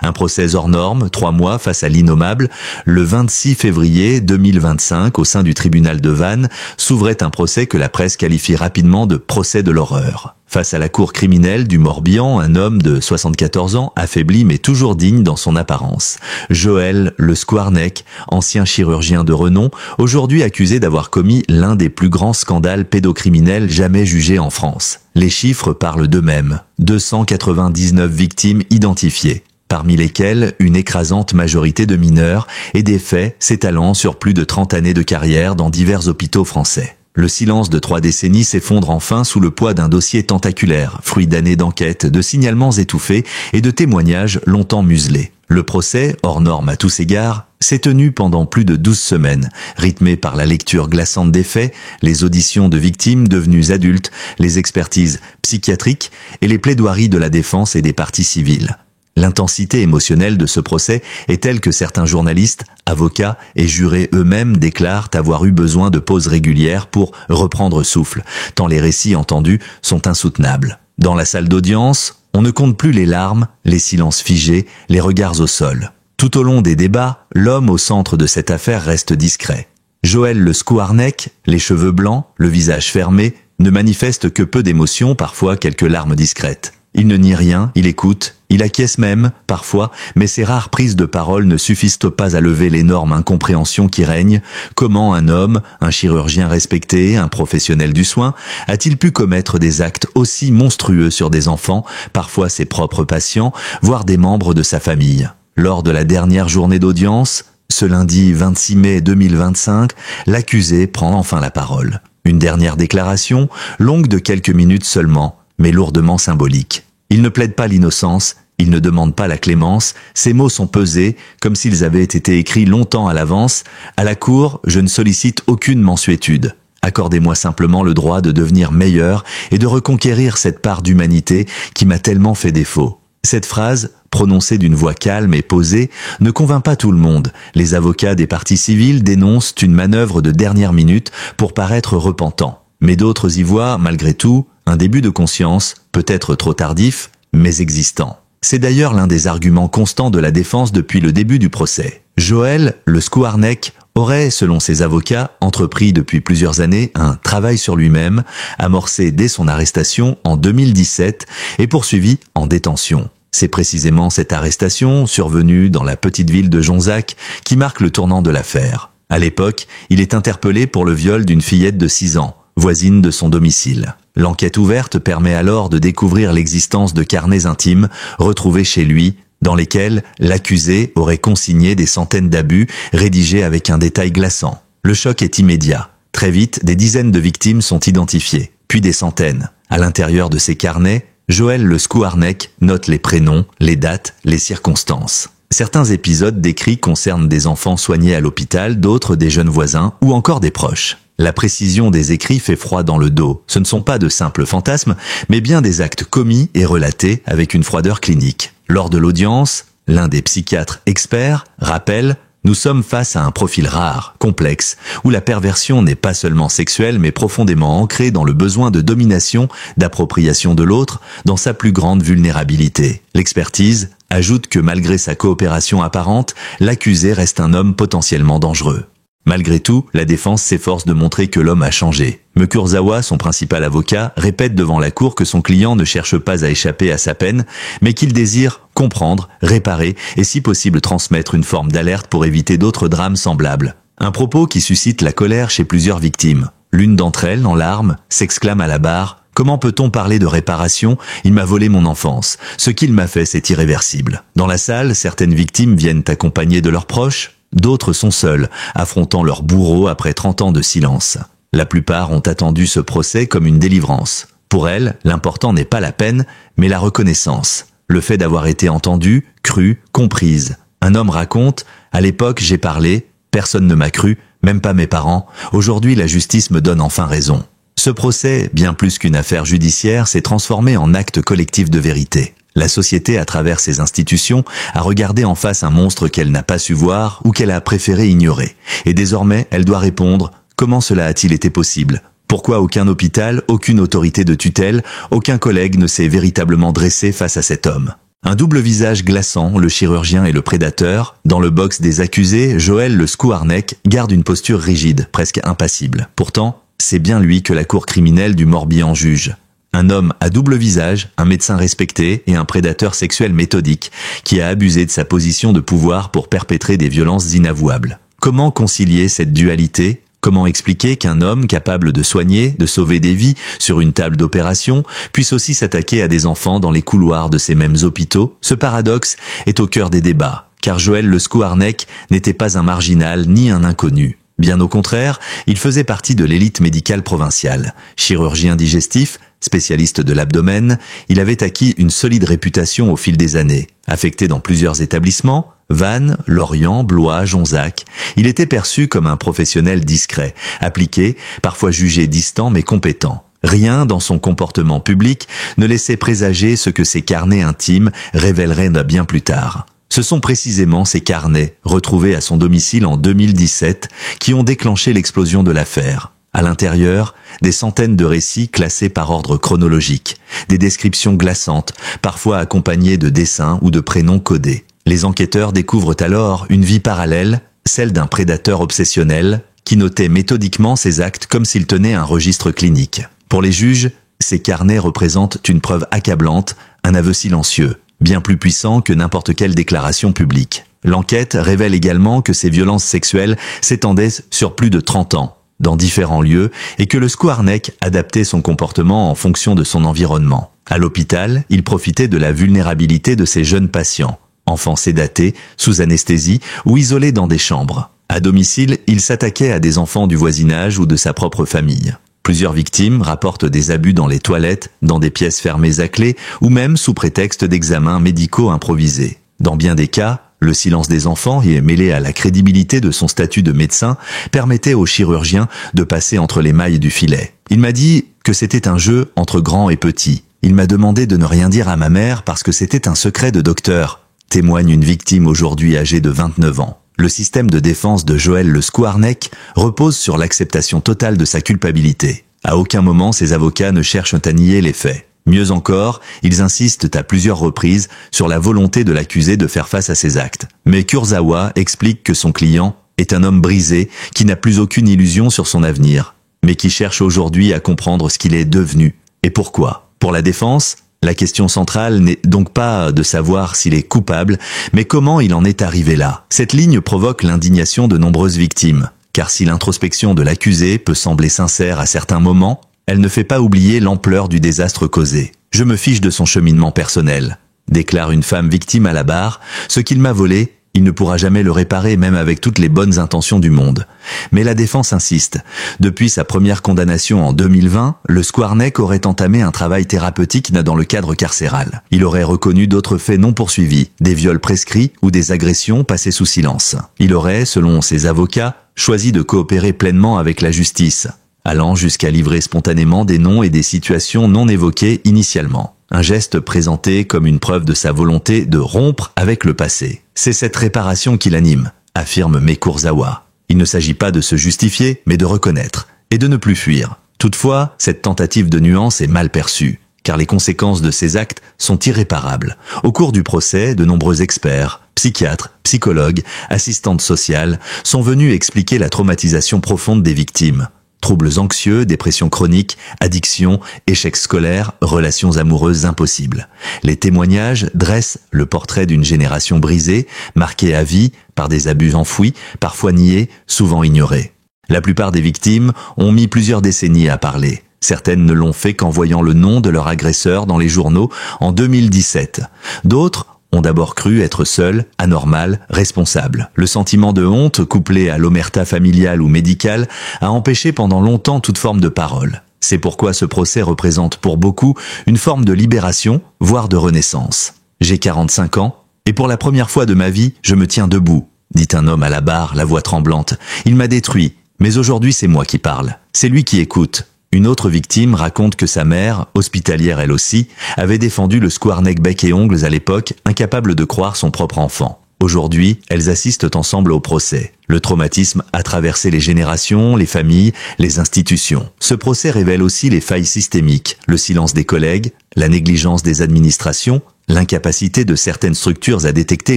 Un procès hors norme, 3 mois face à l'innommable. Le 26 février 2025, au sein du tribunal de Vannes, s'ouvrait un procès que la presse qualifie rapidement de procès de l'horreur. Face à la cour criminelle du Morbihan, un homme de 74 ans, affaibli mais toujours digne dans son apparence. Joël Le Skwarneck, ancien chirurgien de renom, aujourd'hui accusé d'avoir commis l'un des plus grands scandales pédocriminels jamais jugés en France. Les chiffres parlent d'eux-mêmes. 299 victimes identifiées, parmi lesquelles une écrasante majorité de mineurs, et des faits s'étalant sur plus de 30 années de carrière dans divers hôpitaux français. Le silence de 3 décennies s'effondre enfin sous le poids d'un dossier tentaculaire, fruit d'années d'enquête, de signalements étouffés et de témoignages longtemps muselés. Le procès, hors norme à tous égards, s'est tenu pendant plus de 12 semaines, rythmé par la lecture glaçante des faits, les auditions de victimes devenues adultes, les expertises psychiatriques et les plaidoiries de la défense et des parties civiles. L'intensité émotionnelle de ce procès est telle que certains journalistes, avocats et jurés eux-mêmes déclarent avoir eu besoin de pauses régulières pour reprendre souffle, tant les récits entendus sont insoutenables. Dans la salle d'audience, on ne compte plus les larmes, les silences figés, les regards au sol. Tout au long des débats, l'homme au centre de cette affaire reste discret. Joël Le Skwarneck, les cheveux blancs, le visage fermé, ne manifeste que peu d'émotions, parfois quelques larmes discrètes. Il ne nie rien, il écoute, il acquiesce même, parfois, mais ses rares prises de parole ne suffisent pas à lever l'énorme incompréhension qui règne. Comment un homme, un chirurgien respecté, un professionnel du soin, a-t-il pu commettre des actes aussi monstrueux sur des enfants, parfois ses propres patients, voire des membres de sa famille? Lors de la dernière journée d'audience, ce lundi 26 mai 2025, l'accusé prend enfin la parole. Une dernière déclaration, longue de quelques minutes seulement, mais lourdement symbolique. Il ne plaide pas l'innocence, il ne demande pas la clémence, ses mots sont pesés, comme s'ils avaient été écrits longtemps à l'avance. À la cour, je ne sollicite aucune mansuétude. Accordez-moi simplement le droit de devenir meilleur et de reconquérir cette part d'humanité qui m'a tellement fait défaut. Cette phrase, prononcée d'une voix calme et posée, ne convainc pas tout le monde. Les avocats des parties civiles dénoncent une manœuvre de dernière minute pour paraître repentant. Mais d'autres y voient, malgré tout, un début de conscience, peut-être trop tardif, mais existant. C'est d'ailleurs l'un des arguments constants de la défense depuis le début du procès. Joël Le Skwarneck aurait, selon ses avocats, entrepris depuis plusieurs années un travail sur lui-même, amorcé dès son arrestation en 2017 et poursuivi en détention. C'est précisément cette arrestation, survenue dans la petite ville de Jonzac, qui marque le tournant de l'affaire. À l'époque, il est interpellé pour le viol d'une fillette de 6 ans, voisine de son domicile. L'enquête ouverte permet alors de découvrir l'existence de carnets intimes retrouvés chez lui, dans lesquels l'accusé aurait consigné des centaines d'abus rédigés avec un détail glaçant. Le choc est immédiat. Très vite, des dizaines de victimes sont identifiées, puis des centaines. À l'intérieur de ces carnets, Joël Le Skwarneck note les prénoms, les dates, les circonstances. Certains épisodes décrits concernent des enfants soignés à l'hôpital, d'autres des jeunes voisins ou encore des proches. La précision des écrits fait froid dans le dos. Ce ne sont pas de simples fantasmes, mais bien des actes commis et relatés avec une froideur clinique. Lors de l'audience, l'un des psychiatres experts rappelle « Nous sommes face à un profil rare, complexe, où la perversion n'est pas seulement sexuelle mais profondément ancrée dans le besoin de domination, d'appropriation de l'autre, dans sa plus grande vulnérabilité. » L'expertise ajoute que malgré sa coopération apparente, l'accusé reste un homme potentiellement dangereux. Malgré tout, la défense s'efforce de montrer que l'homme a changé. Mekurzawa, son principal avocat, répète devant la cour que son client ne cherche pas à échapper à sa peine, mais qu'il désire comprendre, réparer et si possible transmettre une forme d'alerte pour éviter d'autres drames semblables. Un propos qui suscite la colère chez plusieurs victimes. L'une d'entre elles, en larmes, s'exclame à la barre « Comment peut-on parler de réparation? Il m'a volé mon enfance. Ce qu'il m'a fait, c'est irréversible. » Dans la salle, certaines victimes viennent accompagnées de leurs proches. D'autres sont seuls, affrontant leur bourreau après 30 ans de silence. La plupart ont attendu ce procès comme une délivrance. Pour elles, l'important n'est pas la peine, mais la reconnaissance. Le fait d'avoir été entendue, crue, comprise. Un homme raconte « À l'époque, j'ai parlé, personne ne m'a cru, même pas mes parents. Aujourd'hui, la justice me donne enfin raison. » Ce procès, bien plus qu'une affaire judiciaire, s'est transformé en acte collectif de vérité. La société, à travers ses institutions, a regardé en face un monstre qu'elle n'a pas su voir ou qu'elle a préféré ignorer. Et désormais, elle doit répondre « Comment cela a-t-il été possible ? Pourquoi aucun hôpital, aucune autorité de tutelle, aucun collègue ne s'est véritablement dressé face à cet homme ?» Un double visage glaçant, le chirurgien et le prédateur. Dans le box des accusés, Joël Le Skouarnek garde une posture rigide, presque impassible. Pourtant, c'est bien lui que la cour criminelle du Morbihan juge. Un homme à double visage, un médecin respecté et un prédateur sexuel méthodique qui a abusé de sa position de pouvoir pour perpétrer des violences inavouables. Comment concilier cette dualité ? Comment expliquer qu'un homme capable de soigner, de sauver des vies sur une table d'opération puisse aussi s'attaquer à des enfants dans les couloirs de ces mêmes hôpitaux ? Ce paradoxe est au cœur des débats, car Joël Le Skouarnek n'était pas un marginal ni un inconnu. Bien au contraire, il faisait partie de l'élite médicale provinciale. Chirurgien digestif, spécialiste de l'abdomen, il avait acquis une solide réputation au fil des années. Affecté dans plusieurs établissements, Vannes, Lorient, Blois, Jonzac, il était perçu comme un professionnel discret, appliqué, parfois jugé distant mais compétent. Rien dans son comportement public ne laissait présager ce que ses carnets intimes révéleraient bien plus tard. Ce sont précisément ces carnets, retrouvés à son domicile en 2017, qui ont déclenché l'explosion de l'affaire. À l'intérieur, des centaines de récits classés par ordre chronologique, des descriptions glaçantes, parfois accompagnées de dessins ou de prénoms codés. Les enquêteurs découvrent alors une vie parallèle, celle d'un prédateur obsessionnel, qui notait méthodiquement ses actes comme s'il tenait un registre clinique. Pour les juges, ces carnets représentent une preuve accablante, un aveu silencieux, bien plus puissant que n'importe quelle déclaration publique. L'enquête révèle également que ces violences sexuelles s'étendaient sur plus de 30 ans, dans différents lieux, et que le Skouarnek adaptait son comportement en fonction de son environnement. À l'hôpital, il profitait de la vulnérabilité de ses jeunes patients, enfants sédatés, sous anesthésie ou isolés dans des chambres. À domicile, il s'attaquait à des enfants du voisinage ou de sa propre famille. Plusieurs victimes rapportent des abus dans les toilettes, dans des pièces fermées à clé ou même sous prétexte d'examens médicaux improvisés. Dans bien des cas, le silence des enfants, et mêlé à la crédibilité de son statut de médecin, permettait au chirurgien de passer entre les mailles du filet. Il m'a dit que c'était un jeu entre grands et petits. Il m'a demandé de ne rien dire à ma mère parce que c'était un secret de docteur, témoigne une victime aujourd'hui âgée de 29 ans. Le système de défense de Joël Le Skouarnek repose sur l'acceptation totale de sa culpabilité. À aucun moment ses avocats ne cherchent à nier les faits. Mieux encore, ils insistent à plusieurs reprises sur la volonté de l'accusé de faire face à ses actes. Mais Kurzawa explique que son client est un homme brisé qui n'a plus aucune illusion sur son avenir, mais qui cherche aujourd'hui à comprendre ce qu'il est devenu et pourquoi. Pour la défense, la question centrale n'est donc pas de savoir s'il est coupable, mais comment il en est arrivé là. Cette ligne provoque l'indignation de nombreuses victimes, car si l'introspection de l'accusé peut sembler sincère à certains moments, elle ne fait pas oublier l'ampleur du désastre causé. « Je me fiche de son cheminement personnel », déclare une femme victime à la barre. « Ce qu'il m'a volé, il ne pourra jamais le réparer même avec toutes les bonnes intentions du monde. » Mais la défense insiste. Depuis sa première condamnation en 2020, le Skouarnek aurait entamé un travail thérapeutique dans le cadre carcéral. Il aurait reconnu d'autres faits non poursuivis, des viols prescrits ou des agressions passées sous silence. Il aurait, selon ses avocats, choisi de coopérer pleinement avec la justice, allant jusqu'à livrer spontanément des noms et des situations non évoquées initialement. Un geste présenté comme une preuve de sa volonté de rompre avec le passé. C'est cette réparation qui l'anime, affirme Kurzawa. Il ne s'agit pas de se justifier, mais de reconnaître, et de ne plus fuir. Toutefois, cette tentative de nuance est mal perçue, car les conséquences de ces actes sont irréparables. Au cours du procès, de nombreux experts, psychiatres, psychologues, assistantes sociales sont venus expliquer la traumatisation profonde des victimes. Troubles anxieux, dépression chronique, addiction, échecs scolaires, relations amoureuses impossibles. Les témoignages dressent le portrait d'une génération brisée, marquée à vie par des abus enfouis, parfois niés, souvent ignorés. La plupart des victimes ont mis plusieurs décennies à parler. Certaines ne l'ont fait qu'en voyant le nom de leur agresseur dans les journaux en 2017. D'autres ont d'abord cru être seuls, anormales, responsables. Le sentiment de honte, couplé à l'omerta familiale ou médicale, a empêché pendant longtemps toute forme de parole. C'est pourquoi ce procès représente pour beaucoup une forme de libération, voire de renaissance. J'ai 45 ans, et pour la première fois de ma vie, je me tiens debout, dit un homme à la barre, la voix tremblante. Il m'a détruit, mais aujourd'hui c'est moi qui parle. C'est lui qui écoute. Une autre victime raconte que sa mère, hospitalière elle aussi, avait défendu le Skouarnek bec et ongles à l'époque, incapable de croire son propre enfant. Aujourd'hui, elles assistent ensemble au procès. Le traumatisme a traversé les générations, les familles, les institutions. Ce procès révèle aussi les failles systémiques, le silence des collègues, la négligence des administrations, l'incapacité de certaines structures à détecter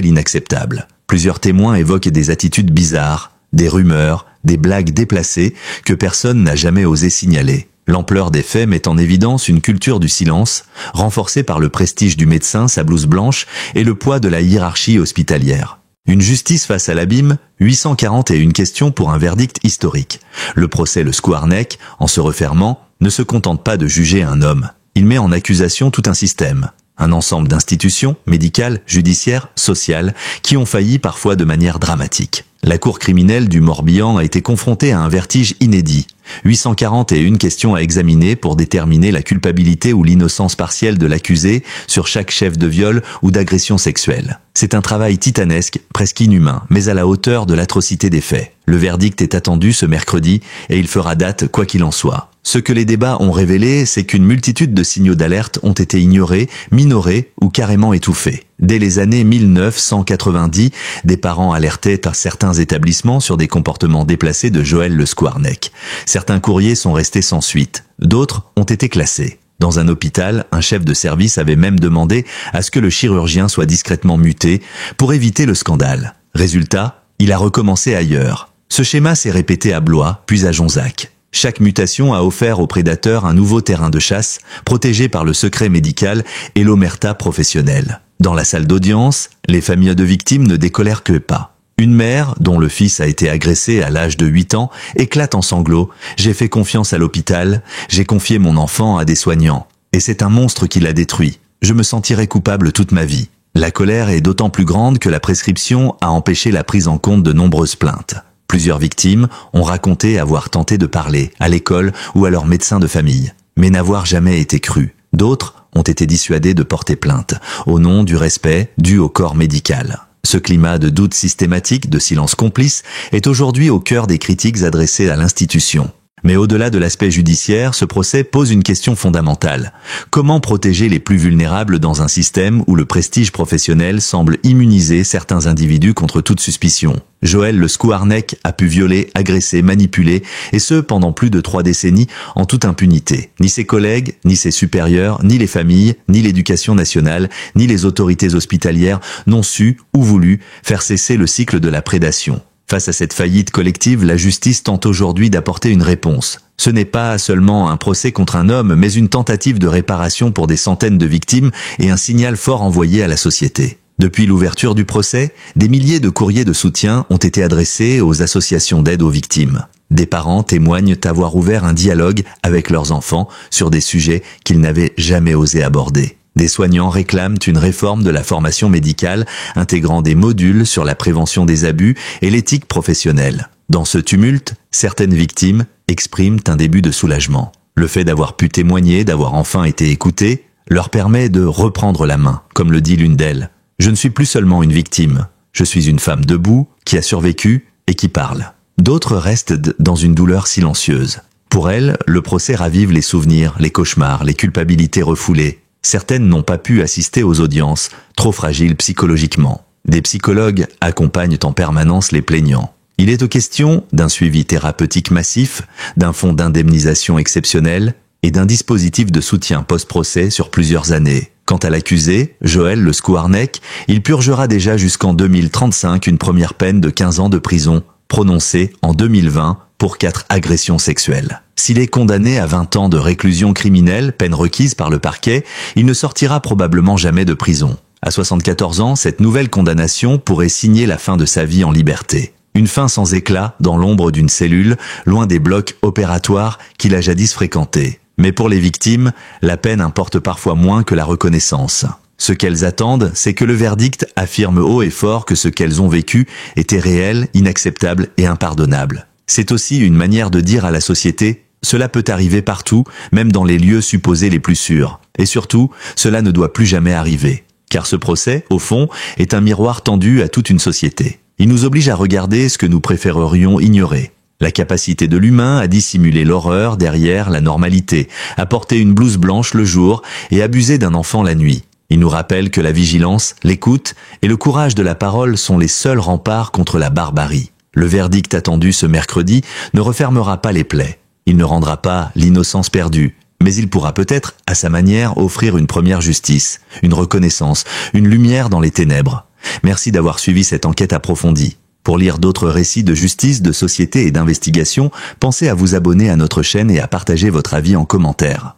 l'inacceptable. Plusieurs témoins évoquent des attitudes bizarres, des rumeurs, des blagues déplacées que personne n'a jamais osé signaler. L'ampleur des faits met en évidence une culture du silence, renforcée par le prestige du médecin, sa blouse blanche et le poids de la hiérarchie hospitalière. Une justice face à l'abîme, 841 questions pour un verdict historique. Le procès Le Skwarneck, en se refermant, ne se contente pas de juger un homme. Il met en accusation tout un système. Un ensemble d'institutions, médicales, judiciaires, sociales, qui ont failli parfois de manière dramatique. La cour criminelle du Morbihan a été confrontée à un vertige inédit. 841 questions à examiner pour déterminer la culpabilité ou l'innocence partielle de l'accusé sur chaque chef de viol ou d'agression sexuelle. C'est un travail titanesque, presque inhumain, mais à la hauteur de l'atrocité des faits. Le verdict est attendu ce mercredi et il fera date quoi qu'il en soit. Ce que les débats ont révélé, c'est qu'une multitude de signaux d'alerte ont été ignorés, minorés ou carrément étouffés. Dès les années 1990, des parents alertaient à certains établissements sur des comportements déplacés de Joël Le Skwarneck. Certains courriers sont restés sans suite, d'autres ont été classés. Dans un hôpital, un chef de service avait même demandé à ce que le chirurgien soit discrètement muté pour éviter le scandale. Résultat, il a recommencé ailleurs. Ce schéma s'est répété à Blois, puis à Jonzac. Chaque mutation a offert aux prédateurs un nouveau terrain de chasse, protégé par le secret médical et l'omerta professionnelle. Dans la salle d'audience, les familles de victimes ne décolèrent que pas. Une mère, dont le fils a été agressé à l'âge de 8 ans, éclate en sanglots. « J'ai fait confiance à l'hôpital, j'ai confié mon enfant à des soignants. Et c'est un monstre qui l'a détruit. Je me sentirai coupable toute ma vie. » La colère est d'autant plus grande que la prescription a empêché la prise en compte de nombreuses plaintes. Plusieurs victimes ont raconté avoir tenté de parler, à l'école ou à leur médecin de famille, mais n'avoir jamais été crues. D'autres ont été dissuadées de porter plainte, au nom du respect dû au corps médical. Ce climat de doute systématique, de silence complice, est aujourd'hui au cœur des critiques adressées à l'institution. Mais au-delà de l'aspect judiciaire, ce procès pose une question fondamentale. Comment protéger les plus vulnérables dans un système où le prestige professionnel semble immuniser certains individus contre toute suspicion? Joël Le Skwarneck a pu violer, agresser, manipuler, et ce pendant plus de 3 décennies en toute impunité. Ni ses collègues, ni ses supérieurs, ni les familles, ni l'éducation nationale, ni les autorités hospitalières n'ont su ou voulu faire cesser le cycle de la prédation. Face à cette faillite collective, la justice tente aujourd'hui d'apporter une réponse. Ce n'est pas seulement un procès contre un homme, mais une tentative de réparation pour des centaines de victimes et un signal fort envoyé à la société. Depuis l'ouverture du procès, des milliers de courriers de soutien ont été adressés aux associations d'aide aux victimes. Des parents témoignent avoir ouvert un dialogue avec leurs enfants sur des sujets qu'ils n'avaient jamais osé aborder. Des soignants réclament une réforme de la formation médicale intégrant des modules sur la prévention des abus et l'éthique professionnelle. Dans ce tumulte, certaines victimes expriment un début de soulagement. Le fait d'avoir pu témoigner, d'avoir enfin été écoutées, leur permet de reprendre la main, comme le dit l'une d'elles. « Je ne suis plus seulement une victime, je suis une femme debout, qui a survécu et qui parle. » D'autres restent dans une douleur silencieuse. Pour elles, le procès ravive les souvenirs, les cauchemars, les culpabilités refoulées. Certaines n'ont pas pu assister aux audiences, trop fragiles psychologiquement. Des psychologues accompagnent en permanence les plaignants. Il est question d'un suivi thérapeutique massif, d'un fonds d'indemnisation exceptionnel et d'un dispositif de soutien post-procès sur plusieurs années. Quant à l'accusé, Joël Le Skwarneck, il purgera déjà jusqu'en 2035 une première peine de 15 ans de prison, prononcée en 2020 pour 4 agressions sexuelles. S'il est condamné à 20 ans de réclusion criminelle, peine requise par le parquet, il ne sortira probablement jamais de prison. À 74 ans, cette nouvelle condamnation pourrait signer la fin de sa vie en liberté. Une fin sans éclat, dans l'ombre d'une cellule, loin des blocs opératoires qu'il a jadis fréquentés. Mais pour les victimes, la peine importe parfois moins que la reconnaissance. Ce qu'elles attendent, c'est que le verdict affirme haut et fort que ce qu'elles ont vécu était réel, inacceptable et impardonnable. C'est aussi une manière de dire à la société « Cela peut arriver partout, même dans les lieux supposés les plus sûrs. Et surtout, cela ne doit plus jamais arriver. » Car ce procès, au fond, est un miroir tendu à toute une société. Il nous oblige à regarder ce que nous préférerions ignorer. La capacité de l'humain à dissimuler l'horreur derrière la normalité, à porter une blouse blanche le jour et abuser d'un enfant la nuit. Il nous rappelle que la vigilance, l'écoute et le courage de la parole sont les seuls remparts contre la barbarie. Le verdict attendu ce mercredi ne refermera pas les plaies. Il ne rendra pas l'innocence perdue, Mais il pourra peut-être, à sa manière, offrir une première justice, une reconnaissance, une lumière dans les ténèbres. Merci d'avoir suivi cette enquête approfondie. Pour lire d'autres récits de justice, de société et d'investigation, pensez à vous abonner à notre chaîne et à partager votre avis en commentaire.